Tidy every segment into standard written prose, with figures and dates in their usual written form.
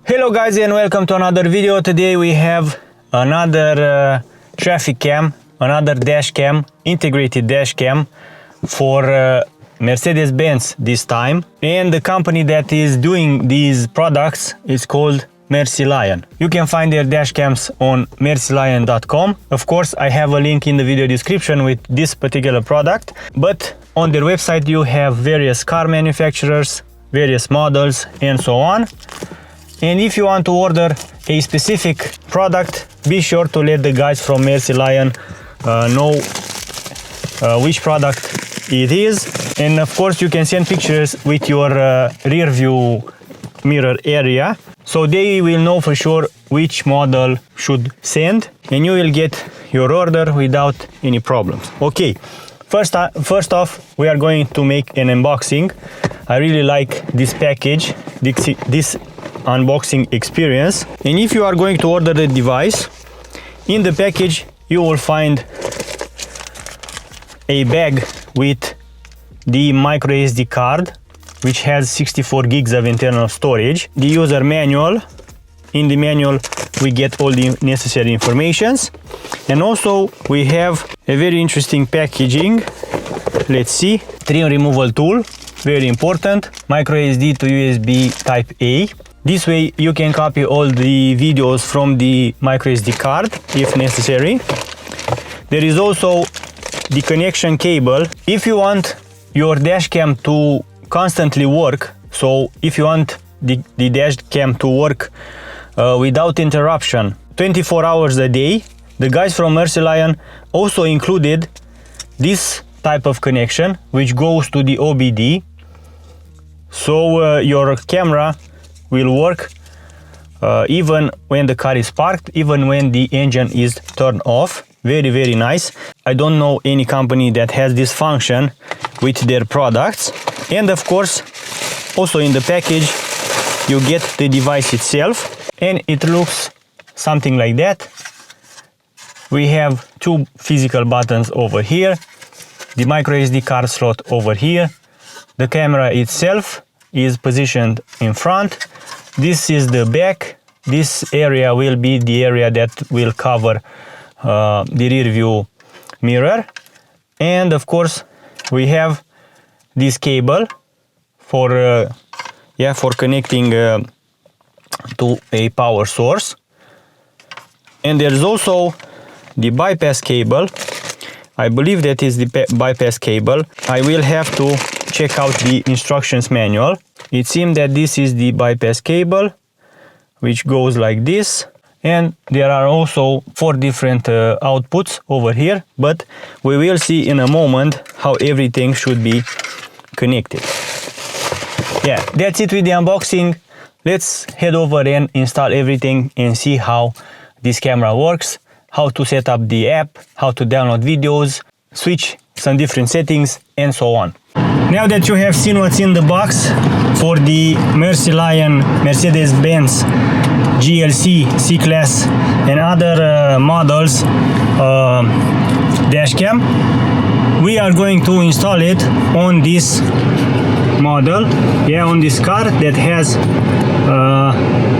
Hello guys and welcome to another video. Today we have another traffic cam, another dash cam, integrated dash cam for Mercedes-Benz this time. And the company that is doing these products is called Mercylion. You can find their dash cams on Mercylion.com. Of course, I have a link in the video description with this particular product, but on their website you have various car manufacturers, various models and so on. And if you want to order a specific product, be sure to let the guys from Mercylion know which product it is. And of course you can send pictures with your rear view mirror area, so they will know for sure which model should send, and you will get your order without any problems. Okay, first off we are going to make an unboxing. I really like this package, this unboxing experience. And if you are going to order the device, in the package you will find a bag with the micro SD card, which has 64 gigs of internal storage, the user manual. In the manual we get all the necessary informations, and also we have a very interesting packaging. Let's see, trim removal tool, very important, micro SD to USB type A. This way you can copy all the videos from the micro SD card if necessary. There is also the connection cable. If you want your dash cam to constantly work, so if you want the dash cam to work without interruption 24 hours a day, the guys from Mercylion also included this type of connection which goes to the OBD, so your camera will work even when the car is parked, even when the engine is turned off. Very nice. I don't know any company that has this function with their products. And of course also in the package you get the device itself, and it looks something like that. We have two physical buttons over here, the micro SD card slot over here, the camera itself is positioned in front. This is the back. This area will be the area that will cover the rear view mirror. And of course we have this cable for connecting to a power source. And there's also the bypass cable. I believe that is the bypass cable. I will have to check out the instructions manual. It seems that this is the bypass cable, which goes like this. And there are also 4 different outputs over here, but we will see in a moment how everything should be connected. Yeah, that's it with the unboxing. Let's head over and install everything and see how this camera works, how to set up the app, how to download videos, switch some different settings and so on. Now that you have seen what's in the box for the Mercylion Mercedes-Benz GLC, C-Class and other models dashcam, we are going to install it on this model, on this car that has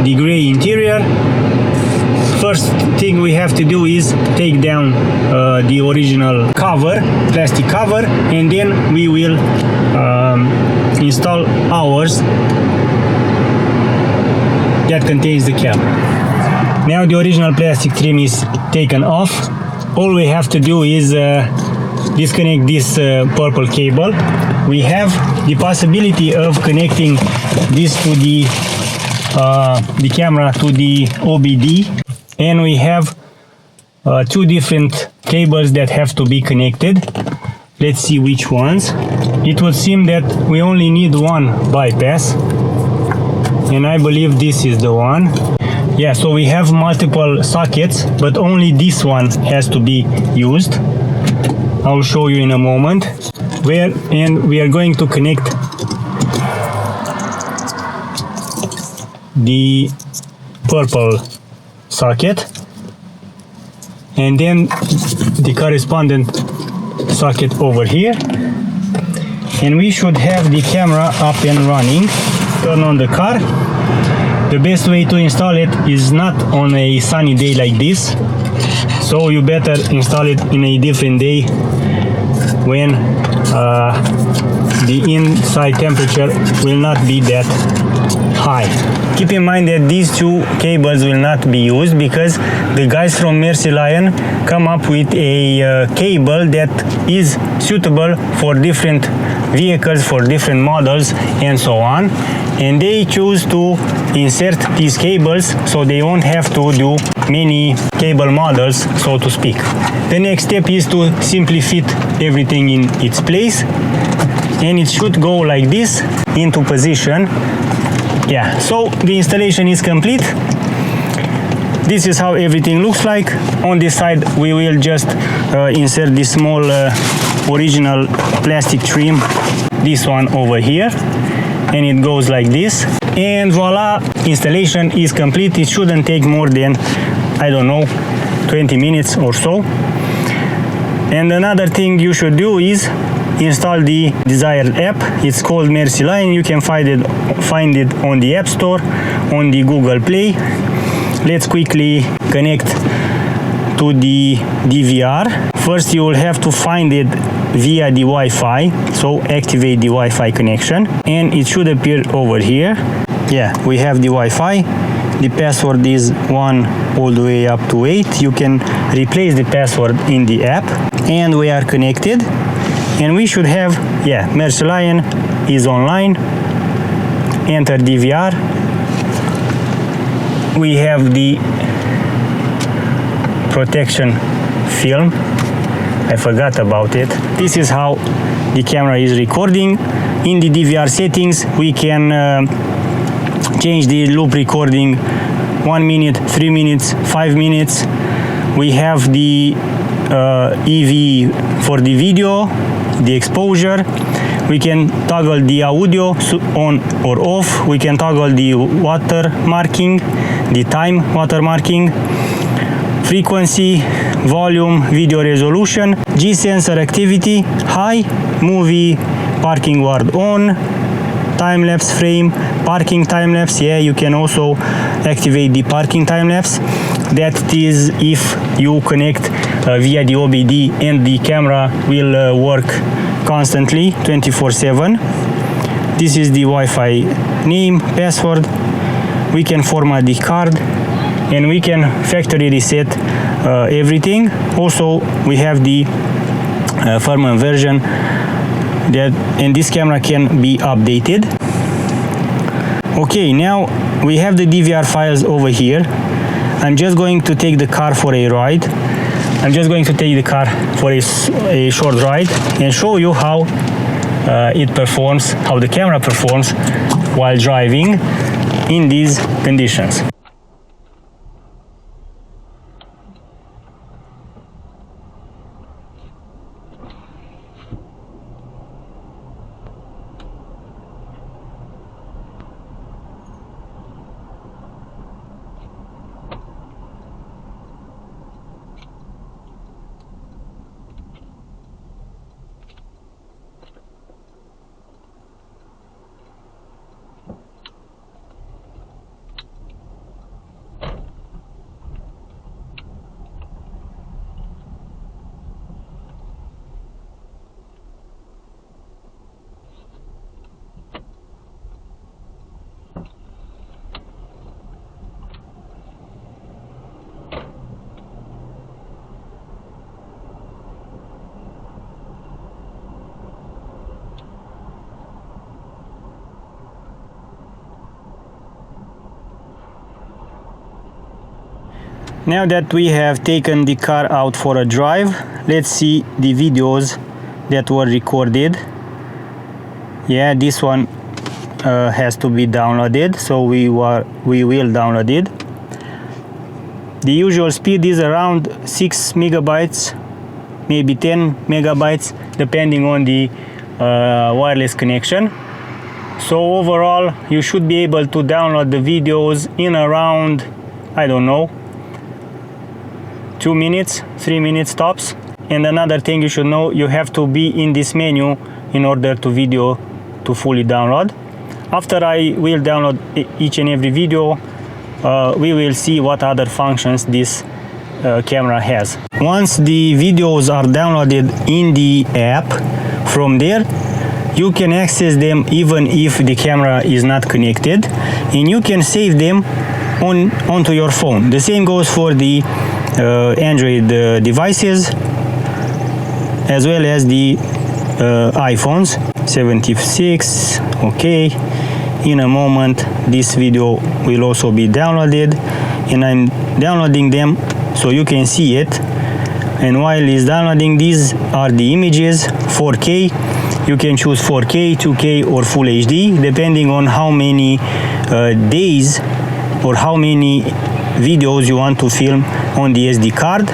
the gray interior. First thing we have to do is take down the original cover, plastic cover, and then we will install ours that contains the camera. Now the original plastic trim is taken off. All we have to do is disconnect this purple cable. We have the possibility of connecting this to the camera to the OBD, and we have 2 different cables that have to be connected. Let's see which ones. It would seem that we only need one bypass, and I believe this is the one. Yeah, so we have multiple sockets, but only this one has to be used. I'll show you in a moment where, and we are going to connect the purple socket and then the correspondent socket over here, and we should have the camera up and running. Turn on the car The best way to install it is not on a sunny day like this, so you better install it in a different day when the inside temperature will not be that high. Keep in mind that these two cables will not be used because the guys from Mercylion come up with a cable that is suitable for different vehicles, for different models and so on, and they choose to insert these cables so they won't have to do many cable models, so to speak. The next step is to simply fit everything in its place, and it should go like this into position. Yeah, so the installation is complete. This is how everything looks like. On this side we will just insert this small original plastic trim, this one over here, and it goes like this, and voila, installation is complete. It shouldn't take more than, I don't know, 20 minutes or so. And another thing you should do is install the desired app. It's called Mercylion. You can find it on the App Store, on the Google Play. Let's quickly connect to the DVR. First you will have to find it via the Wi-Fi, so activate the Wi-Fi connection and it should appear over here. Yeah, we have the Wi-Fi. The password is 1 all the way up to 8. You can replace the password in the app, and we are connected, and we should have, yeah, Mercylion is online. Enter DVR. We have the protection film. I forgot about it. This is how the camera is recording. In the DVR settings we can change the loop recording 1 minute, 3 minutes, 5 minutes. We have the EV for the video, the exposure. We can toggle the audio on or off. We can toggle the watermarking, the time watermarking, frequency, volume, video resolution, G-sensor activity, high, movie, parking ward on, time-lapse frame, parking time-lapse. Yeah, you can also activate the parking time-lapse. That is if you connect via the OBD and the camera will work constantly 24/7. This is the Wi-Fi name, password. We can format the card and we can factory reset everything. Also we have the firmware version that, and this camera can be updated. Okay, now we have the DVR files over here. I'm just going to take the car for a ride. I'm just going to take the car for a short ride and show you how it performs, how the camera performs while driving in these conditions. Now that we have taken the car out for a drive, let's see the videos that were recorded. Yeah, this one has to be downloaded, so we will download it. The usual speed is around 6 megabytes, maybe 10 megabytes, depending on the wireless connection. So overall, you should be able to download the videos in around, I don't know, 2 minutes, 3 minutes tops. And another thing you should know, you have to be in this menu in order to video to fully download. After I will download each and every video, we will see what other functions this camera has. Once the videos are downloaded in the app, from there you can access them even if the camera is not connected, and you can save them onto your phone. The same goes for the Android devices as well as the iPhones. 76. Okay, in a moment this video will also be downloaded, and I'm downloading them so you can see it. And while it's downloading, these are the images. 4K, you can choose 4K, 2K or Full HD depending on how many days or how many videos you want to film on the SD card.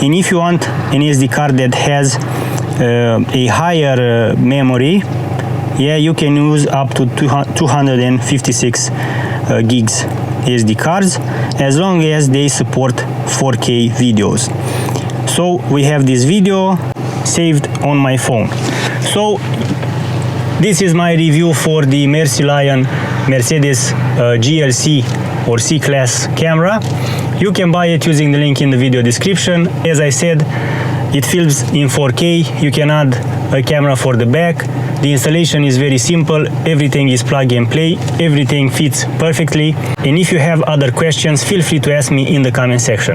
And if you want an SD card that has a higher memory, yeah, you can use up to 256 gigs SD cards, as long as they support 4K videos. So we have this video saved on my phone. So this is my review for the Mercylion Mercedes GLC or C-Class camera. You can buy it using the link in the video description. As I said, it films in 4K. You can add a camera for the back. The installation is very simple. Everything is plug and play. Everything fits perfectly. And if you have other questions, feel free to ask me in the comment section.